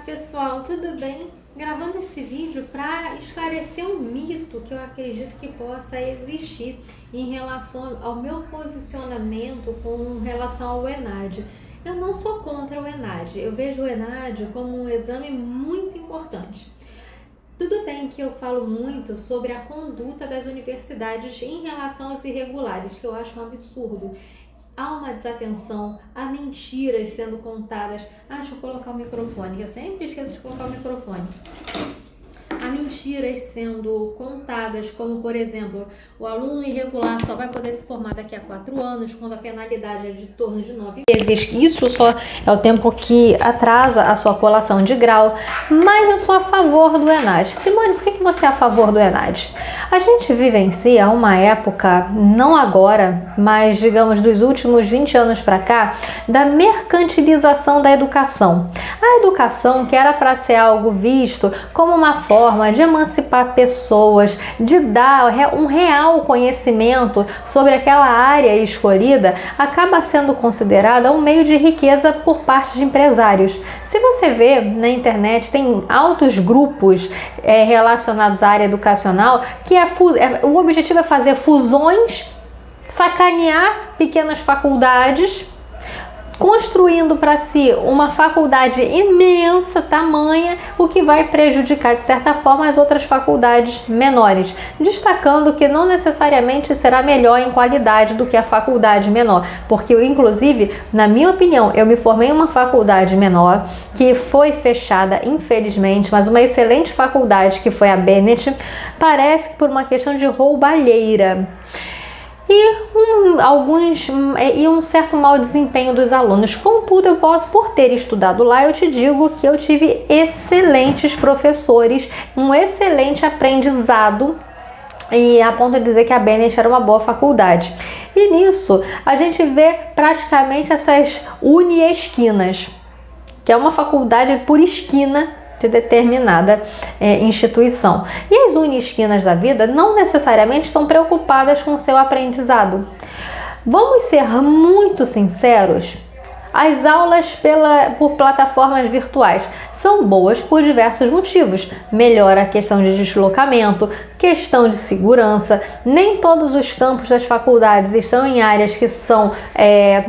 pessoal, tudo bem? Gravando esse vídeo para esclarecer um mito que eu acredito que possa existir em relação ao meu posicionamento com relação ao ENAD. Eu não sou contra o ENAD, eu vejo o ENAD como um exame muito importante. Tudo bem que eu falo muito sobre a conduta das universidades em relação aos irregulares, que eu acho um absurdo. Há uma desatenção, há mentiras sendo contadas. Deixa eu colocar o microfone, eu sempre esqueço de colocar o microfone. Há mentiras sendo contadas, como por exemplo, o aluno irregular só vai poder se formar daqui a 4 anos, quando a penalidade é de torno de 9 meses. Isso só é o tempo que atrasa a sua colação de grau, mas eu sou a favor do ENAD. Simone, por que você é a favor do ENAD? A gente vivencia uma época, não agora, mas digamos dos últimos 20 anos para cá, da mercantilização da educação. A educação, que era para ser algo visto como uma forma de emancipar pessoas, de dar um real conhecimento sobre aquela área escolhida, acaba sendo considerada um meio de riqueza por parte de empresários. Se você vê na internet, tem altos grupos relacionados à área educacional que o objetivo é fazer fusões, sacanear pequenas faculdades, construindo para si uma faculdade imensa, tamanha, o que vai prejudicar de certa forma as outras faculdades menores, destacando que não necessariamente será melhor em qualidade do que a faculdade menor, porque inclusive, na minha opinião, eu me formei em uma faculdade menor, que foi fechada infelizmente, mas uma excelente faculdade que foi a Bennett, parece que por uma questão de roubalheira. E um certo mau desempenho dos alunos. Contudo, por ter estudado lá, eu te digo que eu tive excelentes professores, um excelente aprendizado, e a ponto de dizer que a Bennett era uma boa faculdade. E nisso, a gente vê praticamente essas uni-esquinas, que é uma faculdade por esquina de determinada instituição. E as uni-esquinas da vida não necessariamente estão preocupadas com o seu aprendizado. Vamos ser muito sinceros, as aulas por plataformas virtuais são boas por diversos motivos. Melhora a questão de deslocamento, questão de segurança. Nem todos os campos das faculdades estão em áreas que são,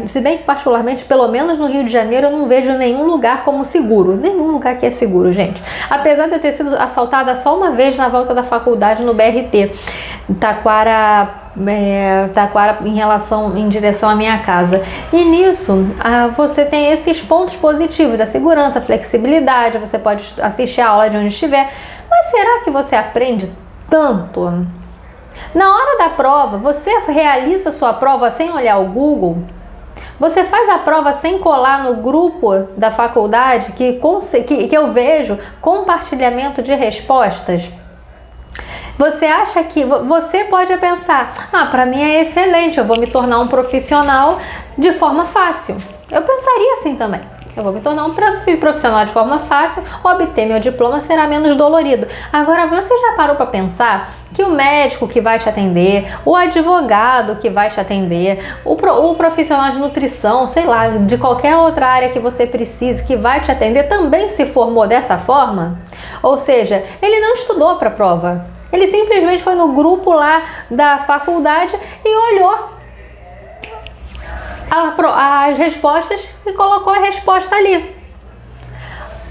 se bem que particularmente, pelo menos no Rio de Janeiro, eu não vejo nenhum lugar como seguro. Nenhum lugar que é seguro, gente. Apesar de eu ter sido assaltada só uma vez na volta da faculdade no BRT, Taquara em direção à minha casa. E nisso você tem esses pontos positivos da segurança, flexibilidade, você pode assistir a aula de onde estiver. Mas será que você aprende tanto? Na hora da prova, você realiza a sua prova sem olhar o Google? Você faz a prova sem colar no grupo da faculdade que eu vejo compartilhamento de respostas? Você acha que você pode pensar, para mim é excelente, eu vou me tornar um profissional de forma fácil. Eu pensaria assim também. Eu vou me tornar um profissional de forma fácil, obter meu diploma será menos dolorido. Agora, você já parou para pensar que o médico que vai te atender, o advogado que vai te atender, o profissional de nutrição, sei lá, de qualquer outra área que você precise, que vai te atender, também se formou dessa forma? Ou seja, ele não estudou para a prova. Ele simplesmente foi no grupo lá da faculdade e olhou as respostas e colocou a resposta ali.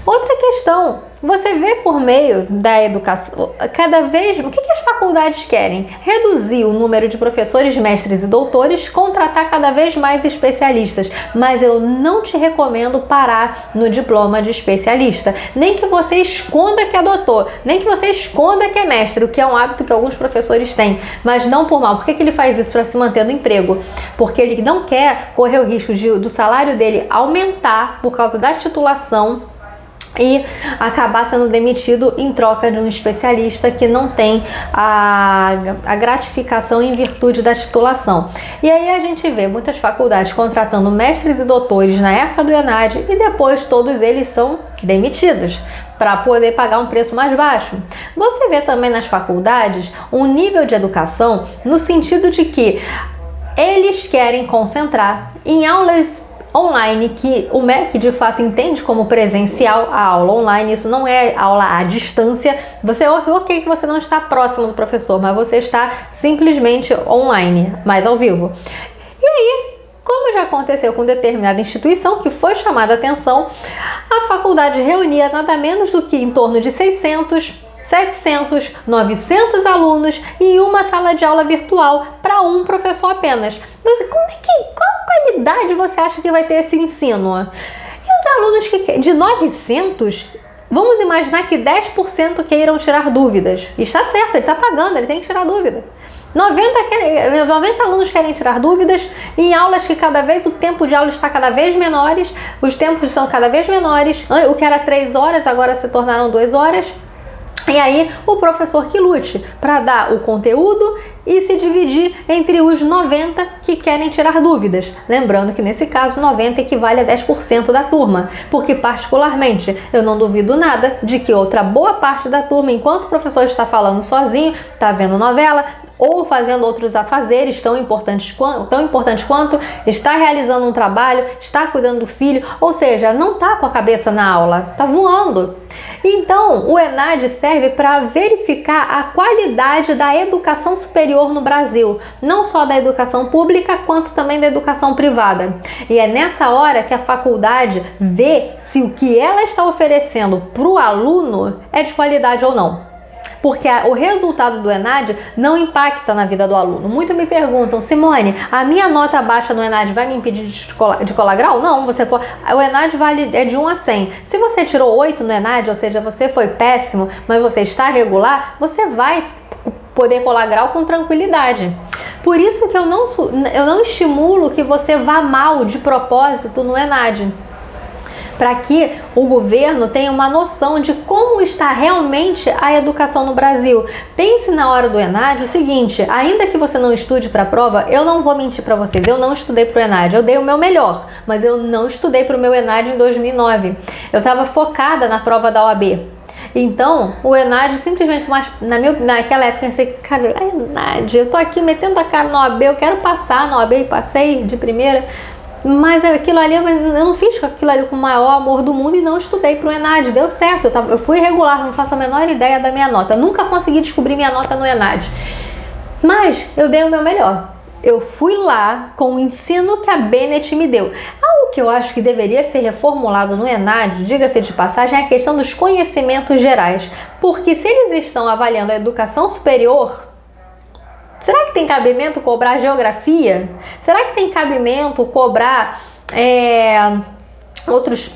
Outra questão, você vê por meio da educação, o que as faculdades querem? Reduzir o número de professores, mestres e doutores, contratar cada vez mais especialistas. Mas eu não te recomendo parar no diploma de especialista. Nem que você esconda que é doutor, nem que você esconda que é mestre, o que é um hábito que alguns professores têm. Mas não por mal. Por que ele faz isso? Para se manter no emprego. Porque ele não quer correr o risco do salário dele aumentar por causa da titulação e acabar sendo demitido em troca de um especialista que não tem a gratificação em virtude da titulação. E aí a gente vê muitas faculdades contratando mestres e doutores na época do ENAD e depois todos eles são demitidos para poder pagar um preço mais baixo. Você vê também nas faculdades um nível de educação no sentido de que eles querem concentrar em aulas online, que o MEC de fato entende como presencial a aula online. Isso não é aula à distância. Você, ok, que você não está próximo do professor, mas você está simplesmente online, mais ao vivo. E aí, como já aconteceu com determinada instituição que foi chamada a atenção, a faculdade reunia nada menos do que em torno de 600, 700, 900 alunos em uma sala de aula virtual para um professor apenas. Mas qual qualidade você acha que vai ter esse ensino? E os alunos de 900, vamos imaginar que 10% queiram tirar dúvidas. E está certo, ele está pagando, ele tem que tirar dúvida. 90 alunos querem tirar dúvidas em aulas que cada vez o tempo de aula está cada vez menores, os tempos são cada vez menores, o que era 3 horas agora se tornaram 2 horas. E aí o professor que lute para dar o conteúdo e se dividir entre os 90 que querem tirar dúvidas. Lembrando que nesse caso 90 equivale a 10% da turma, porque particularmente eu não duvido nada de que outra boa parte da turma, enquanto o professor está falando sozinho, está vendo novela ou fazendo outros afazeres tão importantes quanto, está realizando um trabalho, está cuidando do filho, ou seja, não está com a cabeça na aula, está voando. Então, o ENAD serve para verificar a qualidade da educação superior no Brasil, não só da educação pública, quanto também da educação privada. E é nessa hora que a faculdade vê se o que ela está oferecendo para o aluno é de qualidade ou não. Porque o resultado do ENAD não impacta na vida do aluno. Muitos me perguntam: Simone, a minha nota baixa no ENAD vai me impedir de colar grau? Não, o ENAD é de 1 a 100. Se você tirou 8 no ENAD, ou seja, você foi péssimo, mas você está regular, você vai poder colar grau com tranquilidade. Por isso que eu não estimulo que você vá mal de propósito no ENAD, para que o governo tenha uma noção de como está realmente a educação no Brasil. Pense na hora do ENAD o seguinte: ainda que você não estude para a prova, eu não vou mentir para vocês, eu não estudei para o ENAD, eu dei o meu melhor, mas eu não estudei para o meu ENAD em 2009. Eu estava focada na prova da OAB. Então, o ENAD simplesmente, naquela época, eu pensei, cara, ENAD, eu tô aqui metendo a cara na OAB, eu quero passar na OAB e passei de primeira. Mas aquilo ali, eu não fiz aquilo ali com o maior amor do mundo e não estudei para o ENAD. Deu certo, eu fui regular, não faço a menor ideia da minha nota. Nunca consegui descobrir minha nota no ENAD. Mas eu dei o meu melhor. Eu fui lá com o ensino que a Bennett me deu. Algo que eu acho que deveria ser reformulado no ENAD, diga-se de passagem, é a questão dos conhecimentos gerais. Porque se eles estão avaliando a educação superior, será que tem cabimento cobrar geografia? Será que tem cabimento cobrar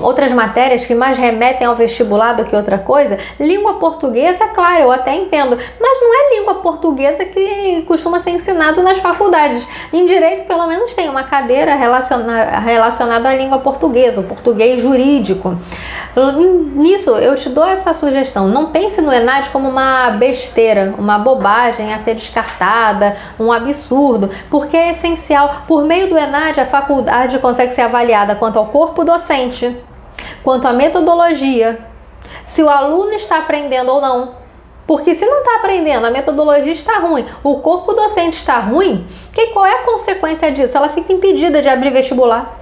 outras matérias que mais remetem ao vestibular do que outra coisa? Língua portuguesa, claro, eu até entendo, mas não é língua portuguesa que costuma ser ensinado nas faculdades. Em direito, pelo menos, tem uma cadeira relacionada à língua portuguesa, o português jurídico. Nisso, eu te dou essa sugestão: não pense no ENAD como uma besteira, uma bobagem a ser descartada, um absurdo, porque é essencial. Por meio do ENAD, a faculdade consegue ser avaliada quanto ao corpo docente, quanto à metodologia, se o aluno está aprendendo ou não. Porque se não está aprendendo, a metodologia está ruim, o corpo docente está ruim, qual é a consequência disso? Ela fica impedida de abrir vestibular.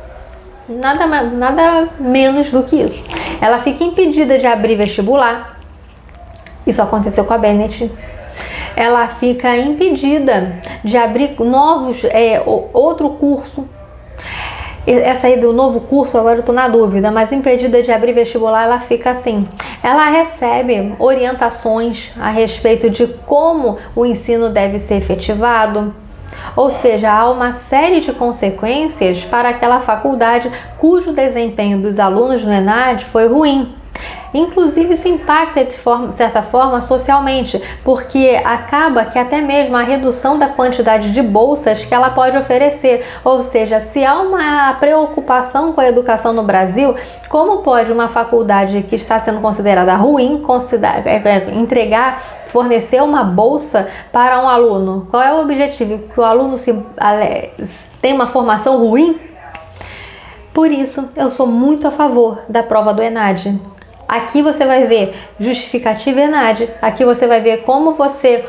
Nada menos do que isso. Ela fica impedida de abrir vestibular. Isso aconteceu com a Bennett. Ela fica impedida de abrir outro curso. Essa aí do novo curso, agora eu tô na dúvida, mas impedida de abrir vestibular, ela fica assim. Ela recebe orientações a respeito de como o ensino deve ser efetivado. Ou seja, há uma série de consequências para aquela faculdade cujo desempenho dos alunos no ENAD foi ruim. Inclusive, isso impacta de certa forma socialmente, porque acaba que até mesmo a redução da quantidade de bolsas que ela pode oferecer. Ou seja, se há uma preocupação com a educação no Brasil, como pode uma faculdade que está sendo considerada ruim fornecer uma bolsa para um aluno? Qual é o objetivo? Que o aluno tenha uma formação ruim? Por isso, eu sou muito a favor da prova do ENAD. Aqui você vai ver justificativa ENAD, aqui você vai ver como você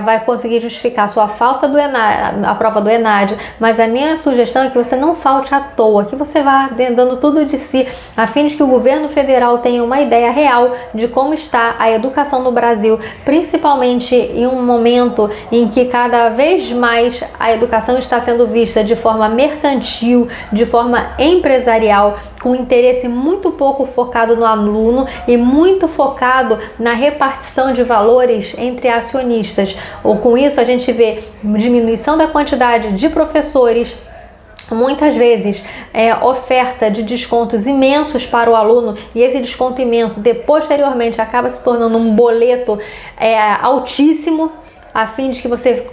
vai conseguir justificar a sua falta do ENAD, a prova do ENAD, mas a minha sugestão é que você não falte à toa, que você vá dando tudo de si, a fim de que o governo federal tenha uma ideia real de como está a educação no Brasil, principalmente em um momento em que cada vez mais a educação está sendo vista de forma mercantil, de forma empresarial, com interesse muito pouco focado no aluno e muito focado na repartição de valores entre acionistas. Ou com isso a gente vê diminuição da quantidade de professores, muitas vezes oferta de descontos imensos para o aluno, e esse desconto imenso posteriormente acaba se tornando um boleto altíssimo, a fim de que você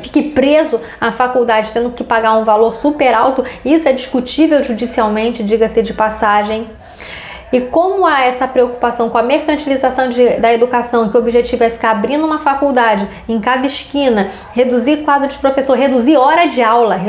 fique preso à faculdade tendo que pagar um valor super alto. Isso é discutível judicialmente, diga-se de passagem. E como há essa preocupação com a mercantilização da educação, que o objetivo é ficar abrindo uma faculdade em cada esquina, reduzir quadro de professor, reduzir hora de aula,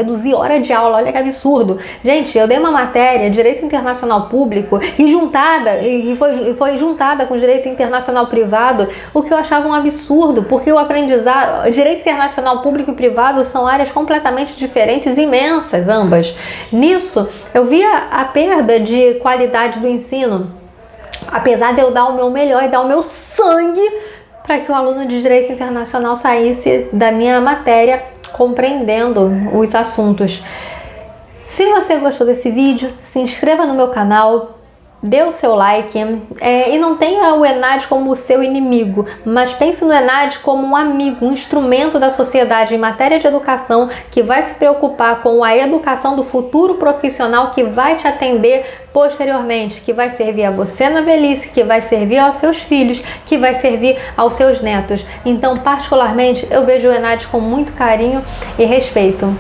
olha que absurdo. Gente, eu dei uma matéria, Direito Internacional Público, e foi juntada com Direito Internacional Privado, o que eu achava um absurdo, porque o aprendizado, Direito Internacional Público e Privado são áreas completamente diferentes, imensas ambas. Nisso, eu via a perda de qualidade do ensino, apesar de eu dar o meu melhor e dar o meu sangue para que o aluno de Direito Internacional saísse da minha matéria compreendendo os assuntos. Se você gostou desse vídeo, se inscreva no meu canal, dê o seu like, e não tenha o ENAD como o seu inimigo, mas pense no ENAD como um amigo, um instrumento da sociedade em matéria de educação, que vai se preocupar com a educação do futuro profissional, que vai te atender posteriormente, que vai servir a você na velhice, que vai servir aos seus filhos, que vai servir aos seus netos. Então, particularmente, eu vejo o ENAD com muito carinho e respeito.